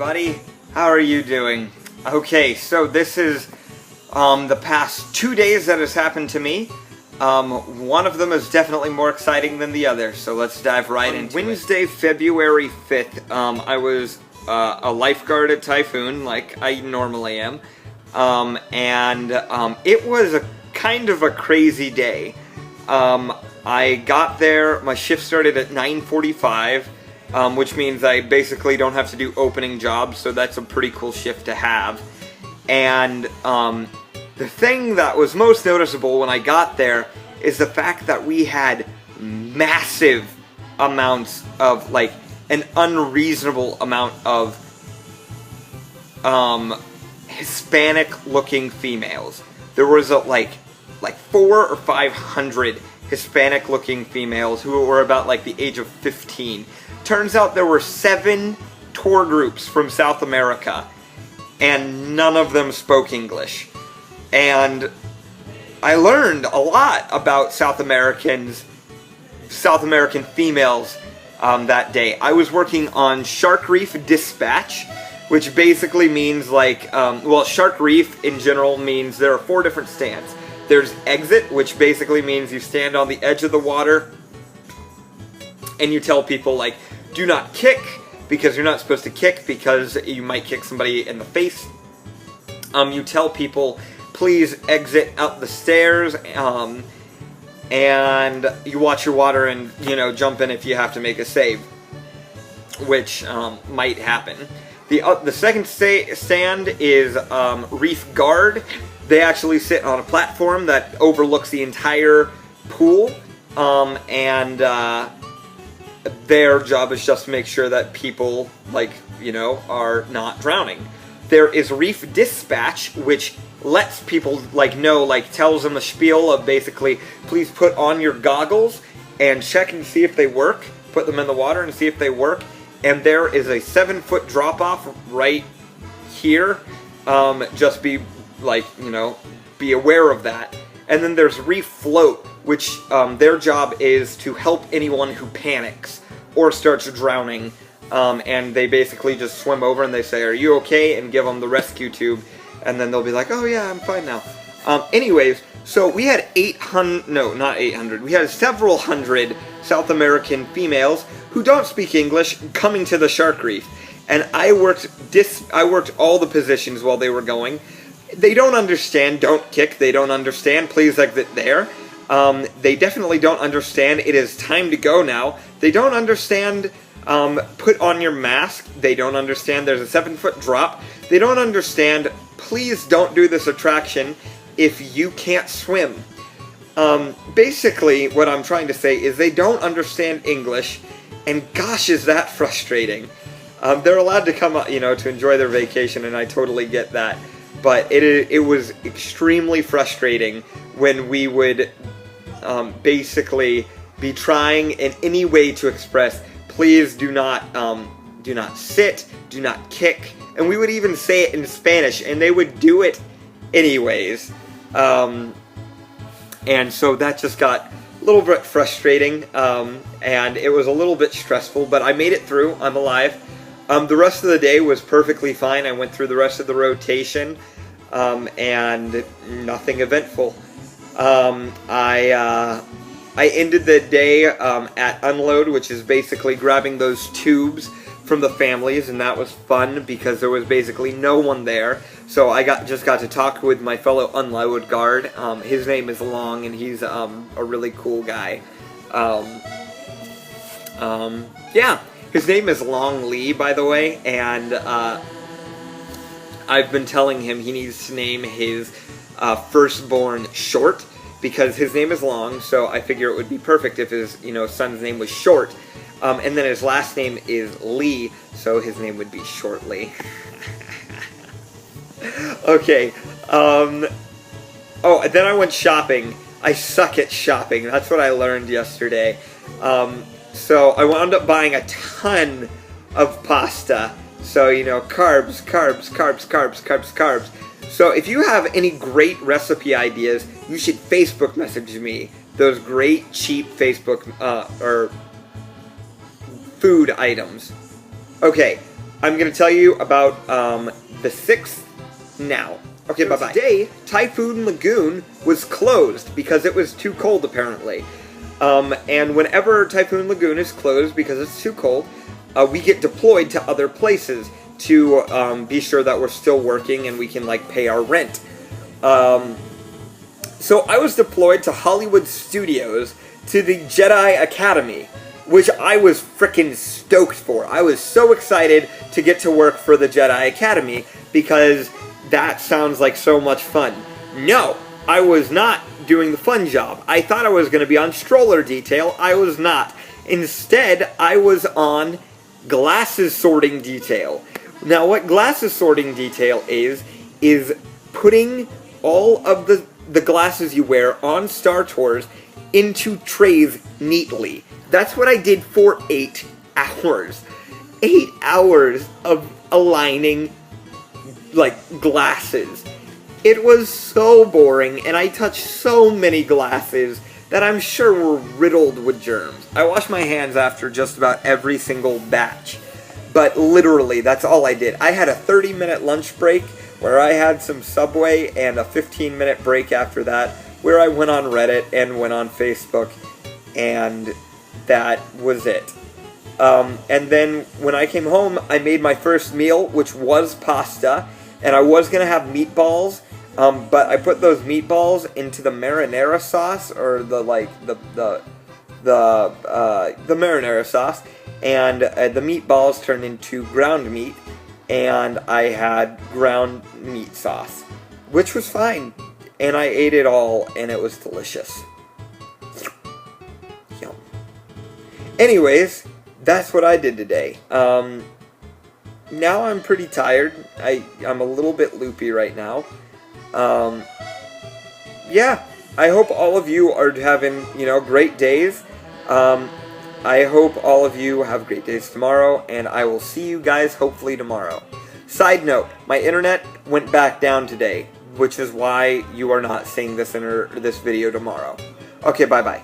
everybody. How are you doing? Okay, so this is the past 2 days that has happened to me. One of them is definitely more exciting than the other, so let's dive right into it. Wednesday, February 5th, I was a lifeguard at Typhoon, like I normally am, and it was a kind of a crazy day. I got there, my shift started at 9:45, which means I basically don't have to do opening jobs, so that's a pretty cool shift to have. And the thing that was most noticeable when I got there is the fact that we had massive amounts of, like, an unreasonable amount of Hispanic-looking females. There was like 400 or 500 Hispanic-looking females who were about like the age of 15. Turns out there were 7 tour groups from South America, and none of them spoke English. And I learned a lot about South American females that day. I was working on Shark Reef Dispatch, which basically means like, well, Shark Reef in general means there are 4 different stands. There's exit, which basically means you stand on the edge of the water and you tell people, like, do not kick, because you're not supposed to kick because you might kick somebody in the face. You tell people, please exit out the stairs, and you watch your water and, you know, jump in if you have to make a save, which might happen. The second stand is Reef Guard. They actually sit on a platform that overlooks the entire pool, and their job is just to make sure that people, like, you know, are not drowning. There is Reef Dispatch, which lets people, like, know, like, tells them a spiel of basically, please put on your goggles and check and see if they work. Put them in the water and see if they work. And there is a 7-foot drop-off right here. Just be, like, you know, be aware of that. And then there's Reef Float, which their job is to help anyone who panics or starts drowning. And they basically just swim over and they say, are you okay? And give them the rescue tube. And then they'll be like, oh yeah, I'm fine now. Anyways, so we had 800, no, not 800. We had several hundred South American females who don't speak English coming to the Shark Reef. And I worked all the positions while they were going. They don't understand don't kick. They don't understand please exit there. They definitely don't understand it is time to go now. They don't understand put on your mask. They don't understand there's a 7-foot drop. They don't understand please don't do this attraction if you can't swim. Basically what I'm trying to say is they don't understand English, and gosh is that frustrating. They're allowed to come, you know, to enjoy their vacation, and I totally get that. But it was extremely frustrating when we would basically be trying in any way to express, please do not sit, do not kick, and we would even say it in Spanish, and they would do it anyways. And so that just got a little bit frustrating, and it was a little bit stressful, but I made it through. I'm alive. The rest of the day was perfectly fine. I went through the rest of the rotation, and nothing eventful. I ended the day at Unload, which is basically grabbing those tubes from the families, and that was fun because there was basically no one there. So I just got to talk with my fellow Unload guard. His name is Long, and he's a really cool guy. Yeah. His name is Long Lee, by the way, and I've been telling him he needs to name his firstborn Short, because his name is Long, so I figure it would be perfect if his, you know, son's name was Short, and then his last name is Lee, so his name would be Shortly. Okay, oh, and then I went shopping. I suck at shopping, that's what I learned yesterday. So I wound up buying a ton of pasta. So, you know, carbs, carbs, carbs, carbs, carbs, carbs. So if you have any great recipe ideas, you should Facebook message me those great cheap Facebook or food items. Okay, I'm going to tell you about the 6th now. Okay, bye-bye. Today, Typhoon Lagoon was closed because it was too cold, apparently. And whenever Typhoon Lagoon is closed because it's too cold, we get deployed to other places to be sure that we're still working and we can, like, pay our rent. So I was deployed to Hollywood Studios to the Jedi Academy, which I was frickin' stoked for. I was so excited to get to work for the Jedi Academy because that sounds like so much fun. No, I was not doing the fun job. I thought I was going to be on stroller detail. I was not. Instead, I was on glasses sorting detail. Now, what glasses sorting detail is putting all of the glasses you wear on Star Tours into trays neatly. That's what I did for 8 hours. 8 hours of aligning, like, glasses. It was so boring, and I touched so many glasses that I'm sure were riddled with germs. I washed my hands after just about every single batch. But literally, that's all I did. I had a 30-minute lunch break where I had some Subway and a 15-minute break after that where I went on Reddit and went on Facebook, and that was it. And then when I came home, I made my first meal, which was pasta, and I was going to have meatballs, but I put those meatballs into the marinara sauce, or the marinara sauce, and the meatballs turned into ground meat, and I had ground meat sauce, which was fine, and I ate it all, and it was delicious. Yum. Anyways, that's what I did today. Now I'm pretty tired. I'm a little bit loopy right now. Yeah, I hope all of you are having, great days. I hope all of you have great days tomorrow, and I will see you guys hopefully tomorrow. Side note, my internet went back down today, which is why you are not seeing this video tomorrow. Okay, bye-bye.